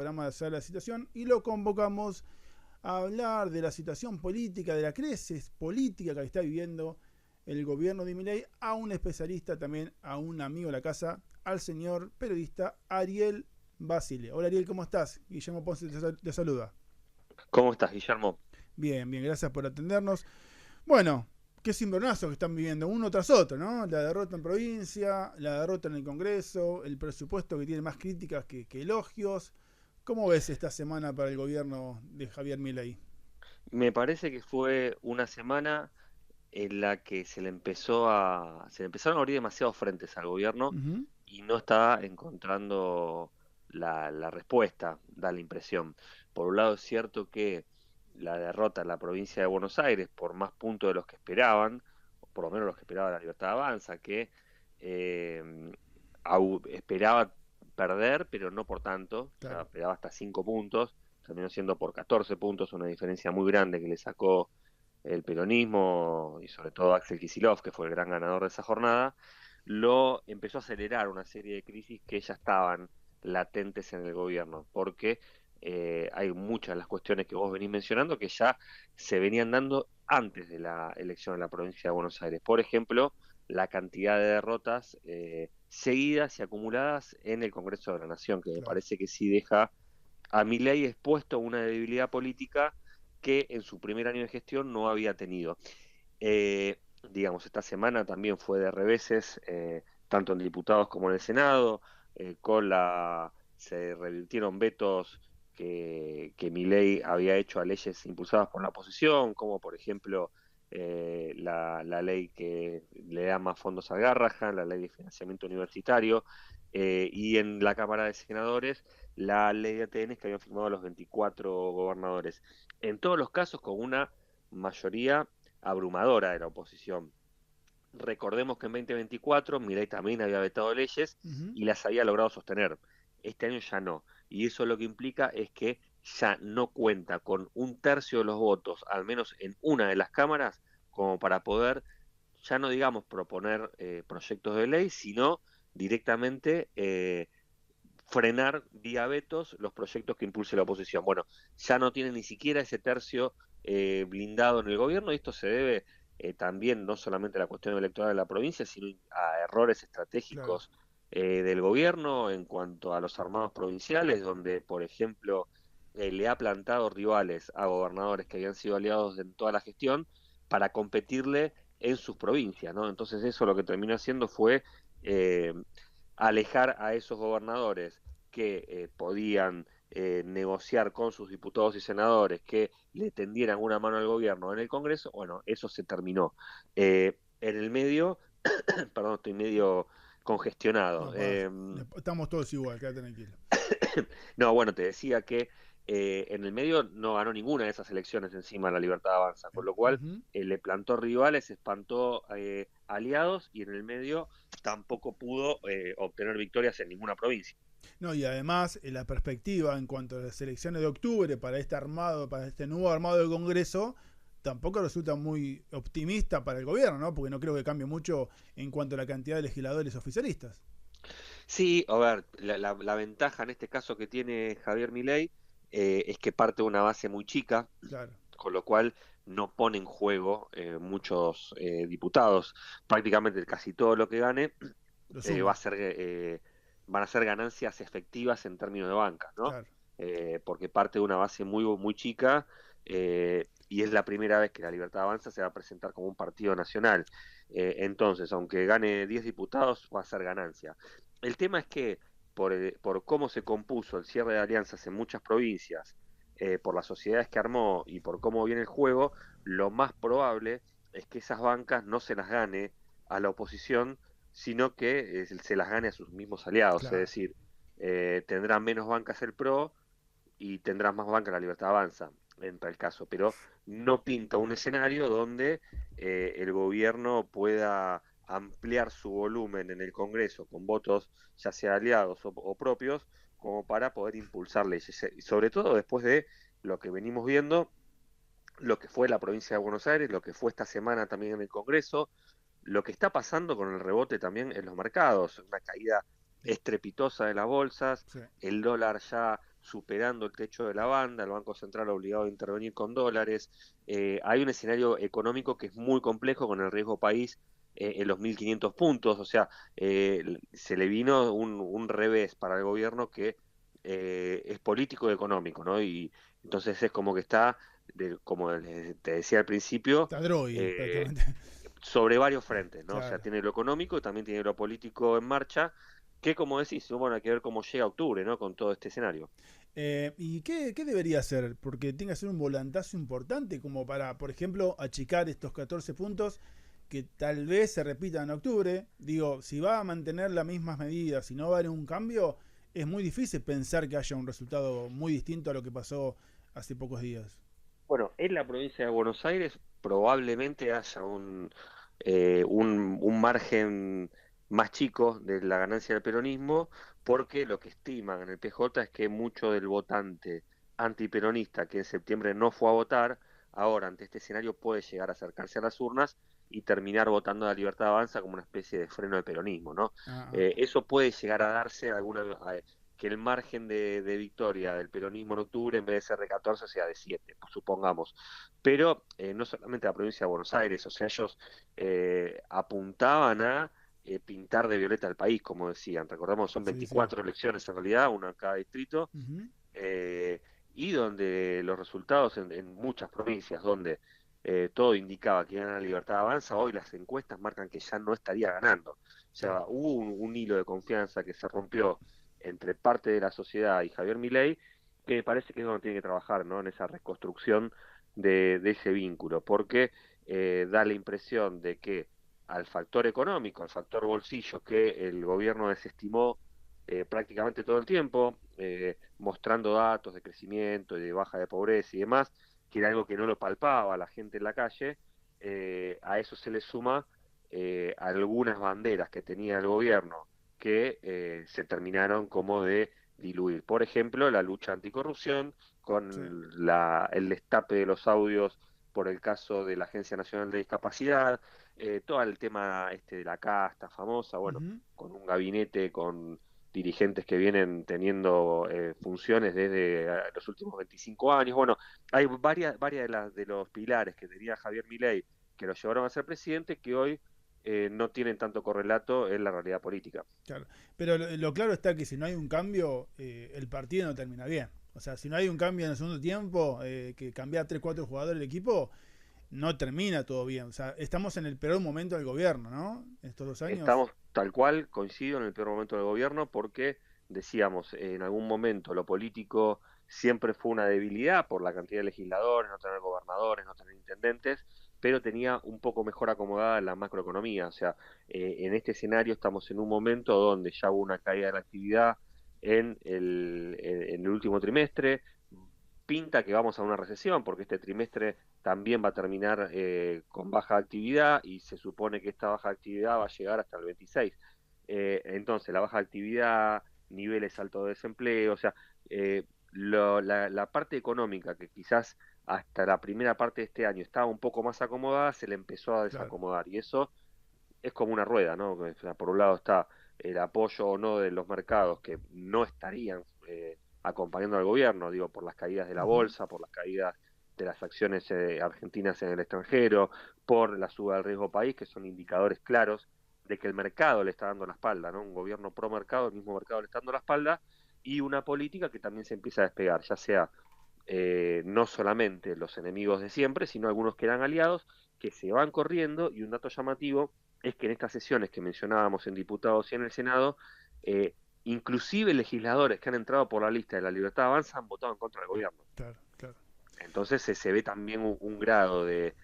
programa de Sala de la Situación, y lo convocamos a hablar de la situación política, de la crisis política que está viviendo el gobierno de Milei, a un especialista también, a un amigo de la casa, al señor periodista Ariel Basile. Hola Ariel, ¿cómo estás? Guillermo Ponce te saluda. ¿Cómo estás, Guillermo? Bien, bien, gracias por atendernos. Bueno, qué cimbronazo que están viviendo uno tras otro, ¿no? La derrota en provincia, la derrota en el Congreso, el presupuesto que tiene más críticas que elogios. ¿Cómo ves esta semana para el gobierno de Javier Milei? Me parece que fue una semana en la que se le empezaron a abrir demasiados frentes al gobierno Ujú. y no está encontrando la respuesta, da la impresión. Por un lado es cierto que la derrota en la provincia de Buenos Aires, por más puntos de los que esperaban, o por lo menos los que esperaba la Libertad Avanza, que eh, esperaba perder, pero no por tanto, o sea, Claro. esperaba hasta 5 puntos, terminó siendo por 14 puntos, una diferencia muy grande que le sacó el peronismo y sobre todo Axel Kicillof, que fue el gran ganador de esa jornada, lo empezó a acelerar una serie de crisis que ya estaban latentes en el gobierno, porque hay muchas de las cuestiones que vos venís mencionando que ya se venían dando antes de la elección en la provincia de Buenos Aires. Por ejemplo, la cantidad de derrotas seguidas y acumuladas en el Congreso de la Nación, que me Claro. parece que sí deja a Milei expuesto a una debilidad política que en su primer año de gestión no había tenido. Digamos, esta semana también fue de reveses, tanto en diputados como en el Senado, se revirtieron vetos que Milei había hecho a leyes impulsadas por la oposición, como por ejemplo la ley que le da más fondos al Garrahan, la ley de financiamiento universitario, y en la Cámara de Senadores la ley de ATN que habían firmado los 24 gobernadores. En todos los casos con una mayoría abrumadora de la oposición. Recordemos que en 2024 Milei también había vetado leyes Ujú. y las había logrado sostener. Este año ya no. Y eso lo que implica es que ya no cuenta con un tercio de los votos, al menos en una de las cámaras, como para poder, ya no digamos proponer proyectos de ley, sino directamente frenar vía vetos los proyectos que impulse la oposición. Bueno, ya no tiene ni siquiera ese tercio blindado en el gobierno y esto se debe también no solamente a la cuestión electoral de la provincia, sino a errores Claro. estratégicos del gobierno en cuanto a los armados provinciales, donde, por ejemplo, le ha plantado rivales a gobernadores que habían sido aliados en toda la gestión para competirle en sus provincias, ¿no? Entonces eso lo que terminó haciendo fue eh, alejar a esos gobernadores que podían negociar con sus diputados y senadores que le tendieran una mano al gobierno en el Congreso, bueno, eso se terminó. En el medio, perdón, estoy medio congestionado. No, estamos todos igual, quédate tranquilo. No, bueno, te decía que en el medio no ganó ninguna de esas elecciones encima de la Libertad Avanza, con lo cual Ujú. le plantó rivales, espantó aliados y en el medio tampoco pudo obtener victorias en ninguna provincia. No, y además la perspectiva en cuanto a las elecciones de octubre para este armado, para este nuevo armado del Congreso, tampoco resulta muy optimista para el gobierno, ¿no? Porque no creo que cambie mucho en cuanto a la cantidad de legisladores oficialistas. Sí, a ver, la ventaja en este caso que tiene Javier Milei es que parte de una base muy chica, Claro, con lo cual no pone en juego muchos diputados. Prácticamente casi todo lo que gane lo va suma, a ser, van a ser ganancias efectivas en términos de bancas, ¿no? claro. Porque parte de una base muy chica y es la primera vez que la Libertad Avanza se va a presentar como un partido nacional. Entonces, aunque gane 10 diputados, va a ser ganancia. El tema es que por cómo se compuso el cierre de alianzas en muchas provincias, por las sociedades que armó y por cómo viene el juego, lo más probable es que esas bancas no se las gane a la oposición, sino que se las gane a sus mismos aliados. Es Claro. decir, tendrá menos bancas el PRO y tendrá más bancas la Libertad Avanza, en tal caso. Pero no pinta un escenario donde el gobierno pueda ampliar su volumen en el Congreso con votos ya sea aliados o propios, como para poder impulsar leyes. Y sobre todo después de lo que venimos viendo, lo que fue la provincia de Buenos Aires, lo que fue esta semana también en el Congreso, lo que está pasando con el rebote también en los mercados, una caída estrepitosa de las bolsas, Sí. el dólar ya superando el techo de la banda, el Banco Central obligado a intervenir con dólares. Hay un escenario económico que es muy complejo con el riesgo país en los 1.500 puntos, o sea, se le vino un revés para el gobierno que es político y económico, ¿no? Y entonces es como que está, como te decía al principio, Está Droid, eh, prácticamente. sobre varios frentes, ¿no? O sea, Claro. tiene lo económico y también tiene lo político en marcha, que como decís, bueno, hay que ver cómo llega octubre, ¿no? Con todo este escenario. ¿Y qué debería hacer? Porque tiene que ser un volantazo importante como para, por ejemplo, achicar estos 14 puntos que tal vez se repitan en octubre. Digo, si va a mantener las mismas medidas, si no va a haber un cambio, es muy difícil pensar que haya un resultado muy distinto a lo que pasó hace pocos días. Bueno, en la provincia de Buenos Aires probablemente haya un margen más chico de la ganancia del peronismo, porque lo que estiman en el PJ es que mucho del votante antiperonista que en septiembre no fue a votar, ahora ante este escenario puede llegar a acercarse a las urnas y terminar votando a la Libertad Avanza como una especie de freno de peronismo, ¿no? Ah, ah, Eso puede llegar a darse que el margen de victoria del peronismo en octubre, en vez de ser de 14, sea de 7, supongamos. Pero no solamente la provincia de Buenos Aires, o sea, ellos apuntaban a pintar de violeta al país, como decían. Recordamos, son sí, sí. 24 elecciones en realidad, una en cada distrito, Ujú. eh, y donde los resultados en muchas provincias, donde todo indicaba que iban a la Libertad Avanza, hoy las encuestas marcan que ya no estaría ganando. O Claro. sea, hubo un hilo de confianza que se rompió entre parte de la sociedad y Javier Milei, que me parece que es donde tiene que trabajar, ¿no? En esa reconstrucción de ese vínculo, porque da la impresión de que al factor económico, al factor bolsillo que el gobierno desestimó prácticamente todo el tiempo, mostrando datos de crecimiento y de baja de pobreza y demás, que era algo que no lo palpaba la gente en la calle, a eso se le suma algunas banderas que tenía el gobierno que se terminaron como de diluir. Por ejemplo, la lucha anticorrupción, Sí. con el destape de los audios por el caso de la Agencia Nacional de Discapacidad, todo el tema de la casta famosa, bueno, Ujú. con un gabinete con dirigentes que vienen teniendo funciones desde los últimos 25 años. Bueno, hay varias de los pilares que tenía Javier Milei que lo llevaron a ser presidente que hoy no tienen tanto correlato en la realidad política. Claro. Pero lo claro está que si no hay un cambio, el partido no termina bien. O sea, si no hay un cambio en el segundo tiempo, que cambia 3 4 jugadores del equipo, no termina todo bien. O sea, estamos en el peor momento del gobierno, ¿no? Estos 2 años. Estamos tal cual, coincido, en el peor momento del gobierno porque decíamos, en algún momento lo político siempre fue una debilidad por la cantidad de legisladores, no tener gobernadores, no tener intendentes, pero tenía un poco mejor acomodada la macroeconomía. O sea, en este escenario estamos en un momento donde ya hubo una caída de la actividad en el último trimestre, pinta que vamos a una recesión porque este trimestre también va a terminar con baja actividad y se supone que esta baja actividad va a llegar hasta el 26. Entonces, la baja actividad, niveles altos de desempleo, o sea, la parte económica que quizás hasta la primera parte de este año estaba un poco más acomodada, se le empezó a Claro. desacomodar y eso es como una rueda, ¿no? O sea, por un lado está el apoyo o no de los mercados que no estarían acompañando al gobierno, digo, por las caídas de la Ujú. bolsa, por las caídas de las acciones argentinas en el extranjero, por la suba del riesgo país, que son indicadores claros de que el mercado le está dando la espalda, ¿no? Un gobierno pro mercado, el mismo mercado le está dando la espalda, y una política que también se empieza a despegar, ya sea no solamente los enemigos de siempre, sino algunos que eran aliados, que se van corriendo, y un dato llamativo es que en estas sesiones que mencionábamos en diputados y en el Senado, eh, inclusive legisladores que han entrado por la lista de la Libertad Avanza han votado en contra del gobierno. Claro, claro. Entonces se ve también un grado de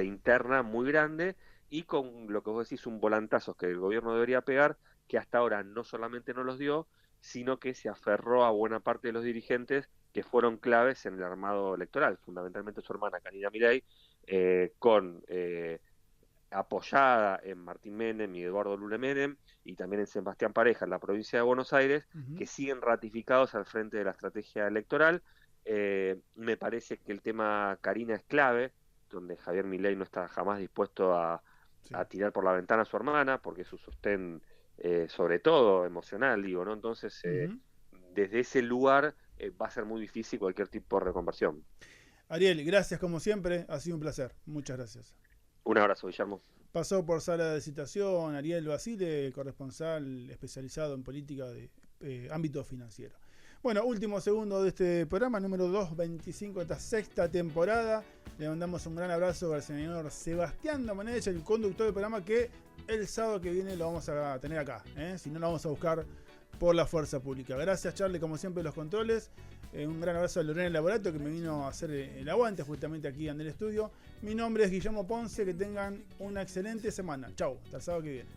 interna muy grande y con lo que vos decís, un volantazo que el gobierno debería pegar, que hasta ahora no solamente no los dio, sino que se aferró a buena parte de los dirigentes que fueron claves en el armado electoral, fundamentalmente su hermana Karina Milei, con apoyada en Martín Menem y Eduardo Lule Menem, y también en Sebastián Pareja, en la provincia de Buenos Aires, Ujú. que siguen ratificados al frente de la estrategia electoral. Me parece que el tema Karina es clave, donde Javier Milei no está jamás dispuesto Sí. a tirar por la ventana a su hermana, porque es su sostén, sobre todo emocional, digo, ¿no? Entonces, Ujú. desde ese lugar va a ser muy difícil cualquier tipo de reconversión. Ariel, gracias como siempre, ha sido un placer. Muchas gracias. Un abrazo, Guillermo. Pasó por Sala de Citación Ariel Basile, corresponsal especializado en política de ámbito financiero. Bueno, último segundo de este programa, número 225 de esta sexta temporada. Le mandamos un gran abrazo al señor Sebastián Domenech, el conductor del programa, que el sábado que viene lo vamos a tener acá. Si no, lo vamos a buscar por la fuerza pública. Gracias, Charlie, como siempre, los controles. Un gran abrazo a Lorena Laborato, que me vino a hacer el aguante justamente aquí en el estudio. Mi nombre es Guillermo Ponce. Que tengan una excelente semana. Chau, hasta el sábado que viene.